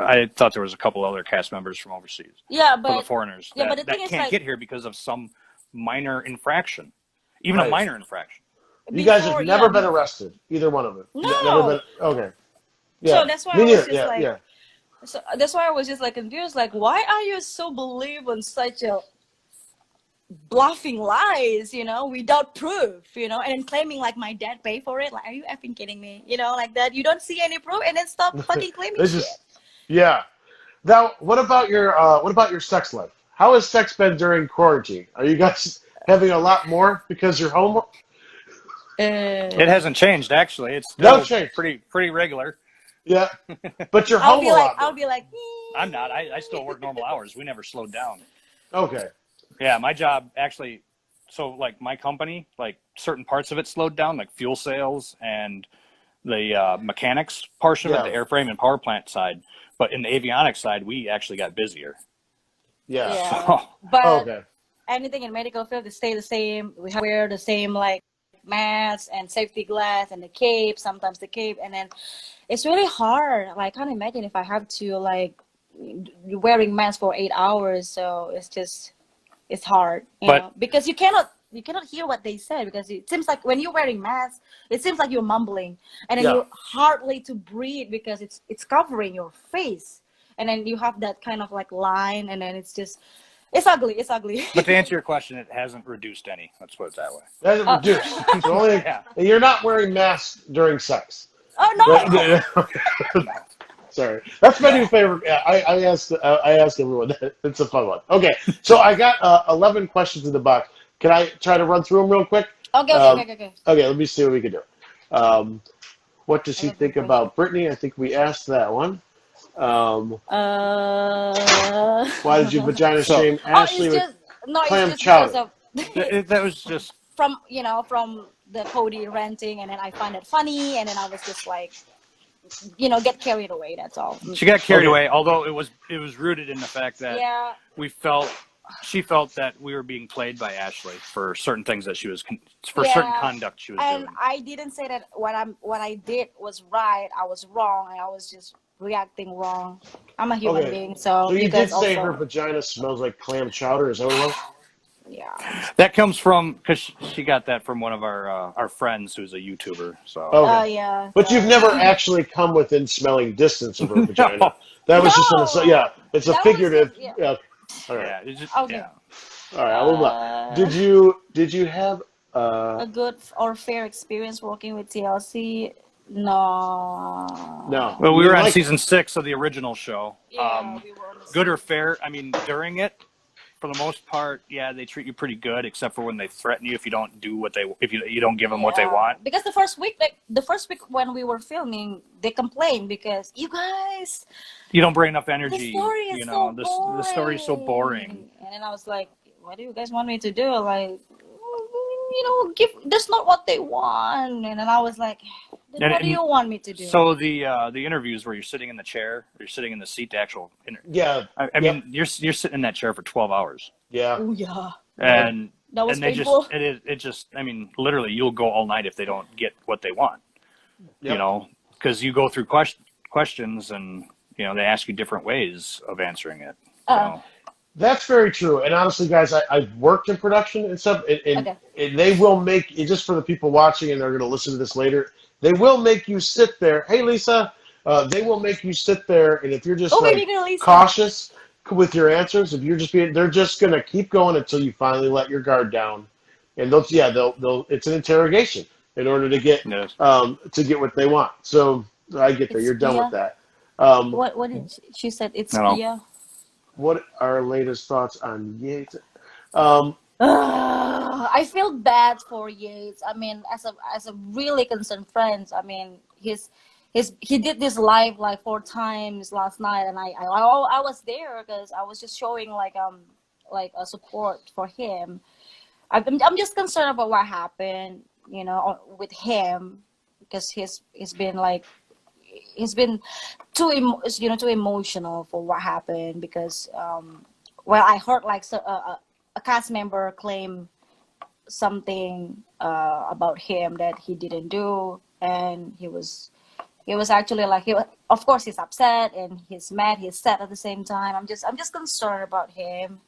I thought there was a couple other cast members from overseas, Yeah, from the but foreigners yeah, but that the thing is can't like get here because of some minor infraction, even a Right. minor infraction. You guys have before, never yeah, been arrested, either one of them. Never no. been. Okay. So Yeah. that's why Me I was neither. just Yeah. like, Yeah. so that's why I was just like confused. Like, why are you so believe on such a bluffing lies? Without proof. And then claiming like my dad paid for it. Like, are you effing kidding me? Like that. You don't see any proof, and then stop fucking claiming This shit. is. Yeah. Now, what about your sex life? How has sex been during quarantine? Are you guys having a lot more because you're home? It hasn't changed actually. It's No still change. pretty regular. Yeah. But you're I'll home be a like, lot more. I'll be like, I'm not. I still work normal hours. We never slowed down. Okay. Yeah, my job actually. So like my company, like certain parts of it slowed down, like fuel sales and the mechanics portion of it, Yeah. the airframe and power plant side. But in the avionics side, we actually got busier. Yeah. yeah. So, But Okay. anything in medical field, they stay the same. We have to wear the same like masks and safety glass and the cape. Sometimes the cape, and then it's really hard. Like, I can't imagine if I have to like wearing masks for 8 hours. So it's hard, But- because you cannot hear what they say, because it seems like when you're wearing masks, it seems like you're mumbling, and then Yeah. you're hardly to breathe because it's covering your face, and then you have that kind of like line, and then it's ugly. It's ugly. but to answer your question, it hasn't reduced any. Let's put it that way. That's reduced. So only, Yeah. you're not wearing masks during sex. Oh no! Sorry, that's my new favorite. Yeah, I asked everyone. It's a fun one. Okay, so I got 11 questions in the box. Can I try to run through them real quick? Okay. Okay, let me see what we can do. What does he think about Brittany? I think we asked that one. Why did you vagina shame Ashley it's with just no. clam It's just chowder? because of That was just. from the Cody ranting, and then I find it funny, and then I was just like, get carried away. That's all. She got carried Okay. away, although it was rooted in the fact that Yeah. we felt she felt that we were being played by Ashley for certain things that certain conduct she was and doing. I didn't say that what I did was right. I was wrong, and I was just reacting wrong. I'm a human Okay. being, So so you you guys did say her also, vagina smells like clam chowder. Is that what it was? yeah. That comes from because she got that from one of our friends who's a YouTuber. So Okay. Yeah. But you've never actually come within smelling distance of her vagina. no, That was just No, it's a that was figurative. just yeah. Yeah. All right. yeah, it's just Okay. yeah. All right. I'll move on. Uh, Did you have a good or fair experience working with TLC? No. no? Well, You we were didn't on like it. season 6 of the original show. Yeah, we were on the Good or same. fair? I mean, during it, for the most part, yeah, they treat you pretty good, except for when they threaten you if you don't do if you don't give them what they Yeah, want. because the first week when we were filming, they complained because you guys, You don't bring enough the energy. story is You so know, the story is so boring. boring. And then I was like, what do you guys want me to do? Like, give. That's not what they want. And then I was like, then what do And you want me to do? so the interviews where you're sitting in the chair, or you're sitting in the seat, the actual. Yeah. I Yep. mean, you're sitting in that chair for 12 hours, Yeah. Oh yeah, and that was they painful. just I mean, literally, you'll go all night if they don't get what they want. Yep. You know, because you go through questions and they ask you different ways of answering it. Uh, So That's very true. And honestly, guys, I've worked in production and stuff, okay. and they will make it just for the people watching and they're going to listen to this later. They will make you sit there. Hey, Lisa, they will make you sit there, and if you're just Oh, like baby girl, Lisa. cautious with your answers, if you're just they're just going to keep going until you finally let your guard down. And they'll it's an interrogation in order yes. to get what they want. So I get that. It's You're done with Pia. that. What did she said? It's No. Pia. What are our latest thoughts on Yates? Um, I feel bad for Yates. I mean, as a really concerned friend, I mean, he did this live like 4 times last night, and I was there because I was just showing like a support for him. I'm just concerned about what happened, with him because he's been like he's been too emotional for what happened because well, I heard like a cast member claim something about him that he didn't do, and he was actually like of course he's upset and he's mad, he's sad at the same time. I'm just concerned about him,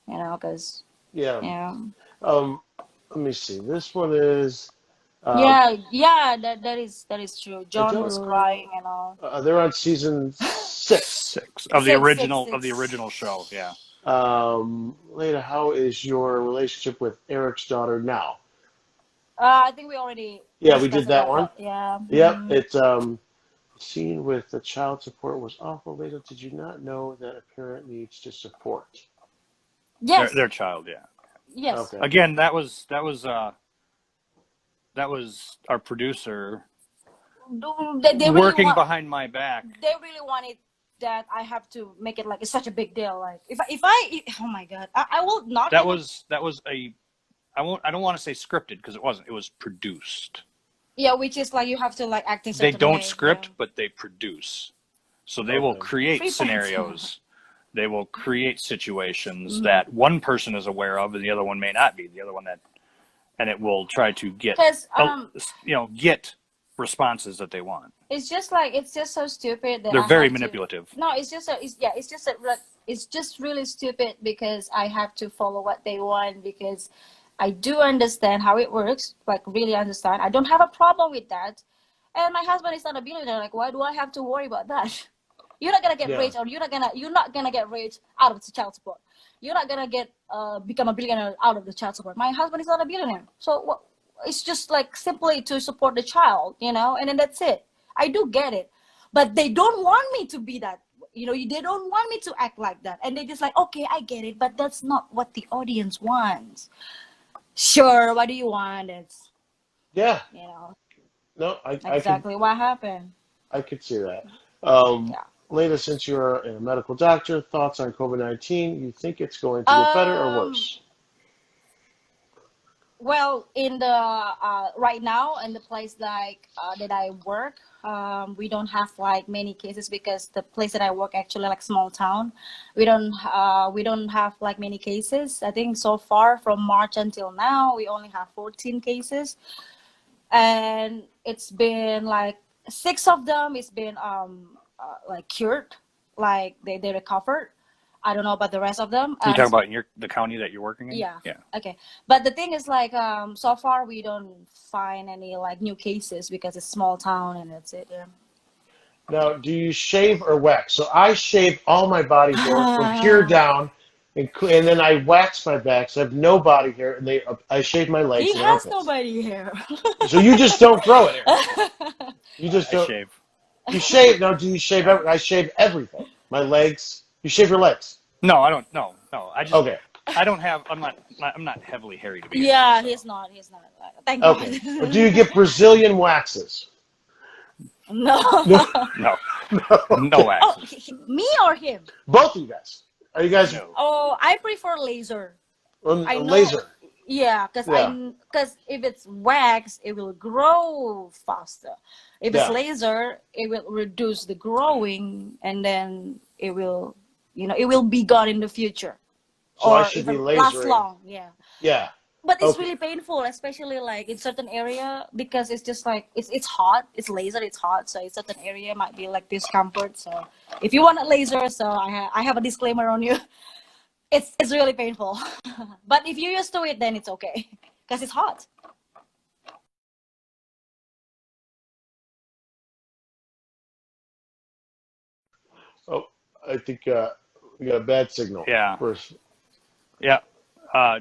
because yeah. yeah. Let me see. This one is. Uh, Yeah, that is true. I John don't was know. crying and all. They're on season 6. 6 of the Six, six, original six. show. Yeah. Leda, how is your relationship with Eric's daughter now? I think we already Yeah, we did discussed that about one. that. Yeah. Yep. It's scene with the child support was awful. Leda, did you not know that a parent needs to support? Yes. Their child. Yeah. Yes. Okay. Again, that was our producer They really working want. behind my back. They really wanted that I have to make it like it's such a big deal. Like oh my god, I will not. That was I don't want to say scripted because it wasn't. It was produced. Yeah, which is like you have to like act in They certain don't way. script, Yeah. but they produce. So they will Okay. create Free fans. scenarios. They will create situations that one person is aware of and the other one may not be. The other one and it will try to get Because get responses that they want. it's just so stupid that They're I very have to- manipulative. No, it's just really stupid because I have to follow what they want because I do understand how it works, like really understand. I don't have a problem with that, and my husband is not a billionaire. Like, why do I have to worry about that? You're not gonna get Yeah. rich, or you're not gonna get rich out of the child support. You're not gonna get become a billionaire out of the child support. My husband is not a billionaire, so what? It's just like simply to support the child, and then that's it. I do get it, but they don't want me to be that. They don't want me to act like that, and they just like, okay, I get it, but that's not what the audience wants. Sure, what do you want? It's Yeah. you know No, exactly what happened. I could see that. Yeah. Leda, since you're a medical doctor, thoughts on COVID-19? You think it's going to get better or worse? Well, in the right now in the place like that I work, we don't have like many cases because the place that I work actually like small town. We don't have like many cases. I think so far from March until now we only have 14 cases, and it's been like 6 of them it's been like cured, like they recovered. I don't know about the rest of them. You talking about in the county that you're working in? Yeah. Yeah. Okay. But the thing is like so far we don't find any like new cases because it's small town and that's it. Yeah. Now, do you shave or wax? So I shave all my body hair from here down, and then I wax my back. So I have no body hair, and I shave my legs He and has armpits. nobody here. So you just don't grow it here. You just I don't. shave. You shave? No, do you shave? I shave everything. My legs. You shave your legs? No, I don't. No. I just. Okay. I don't have. I'm not heavily hairy to be. Yeah, so. He's not. Thank Okay. God. Do you get Brazilian waxes? No. No. No Oh, waxes. me or him? Both of you guys. Are you guys No. Oh, I prefer laser. I know. laser? Yeah, because if it's wax, it will grow faster. If it's Yeah. laser, it will reduce the growing, and then it will, it will be gone in the future, So I or should be even last lasering. long. Yeah, Yeah. but it's Okay. really painful, especially like in certain area because it's just like it's hot. It's laser. It's hot, so in certain area might be like discomfort. So if you want a laser, so I have a disclaimer on you. It's really painful, but if you're used to it, then it's okay because it's hot. Oh, I think we got a bad signal. Yeah. First. Yeah.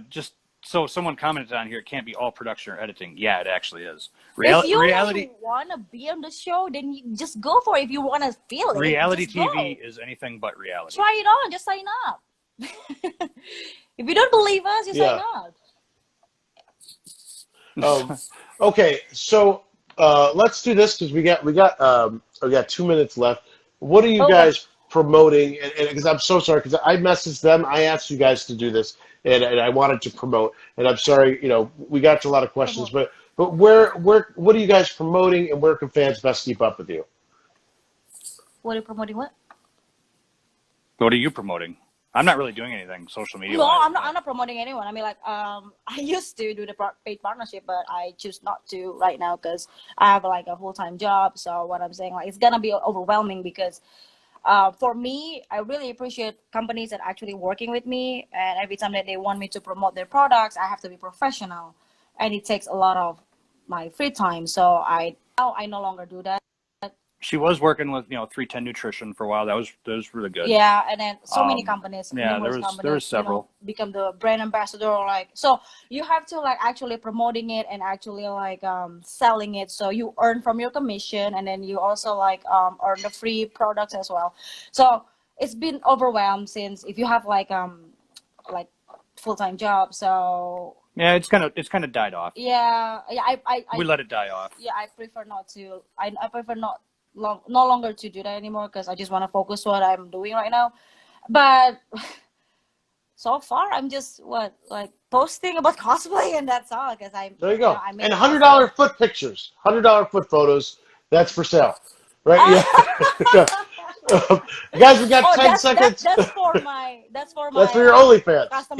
Just so someone commented on here, it can't be all production or editing. Yeah, it actually is. If you reality want to be on the show, then you just go for it. If you want to feel it, reality just go. TV is anything but reality. Try it on. Just sign up. If you don't believe us, you Yeah. sign up. Okay, so let's do this because we got 2 minutes left. What are you Okay. guys promoting? And because I'm so sorry because I messaged them, I asked you guys to do this, and I wanted to promote. And I'm sorry, we got to a lot of questions, but what are you guys promoting, and where can fans best keep up with you? What are you promoting? What? What are you promoting? I'm not really doing anything social media. No, I'm not promoting anyone. I mean, like, I used to do the paid partnership, but I choose not to right now because I have like a full-time job. So what I'm saying, like, it's gonna be overwhelming because, for me, I really appreciate companies that are actually working with me, and every time that they want me to promote their products, I have to be professional, and it takes a lot of my free time. So now I no longer do that. She was working with 310 Nutrition for a while. That was really good. Yeah, and then so many companies, yeah, numerous there companies, was several. become the brand ambassador. Like, so you have to like actually promoting it and actually like selling it. So you earn from your commission, and then you also like earn the free products as well. So it's been overwhelmed since if you have like full-time job. So Yeah, it's kind of died off. yeah, We let it die off. yeah, I prefer not to. I prefer no longer to do that anymore because I just want to focus what I'm doing right now. But so far, I'm just posting about cosplay, and that's all. Because There you go. I make And $100 foot pictures, $100 foot photos. That's for sale, right? Yeah. Guys, we got 10 seconds. That's for my That's for your OnlyFans. customer Yeah.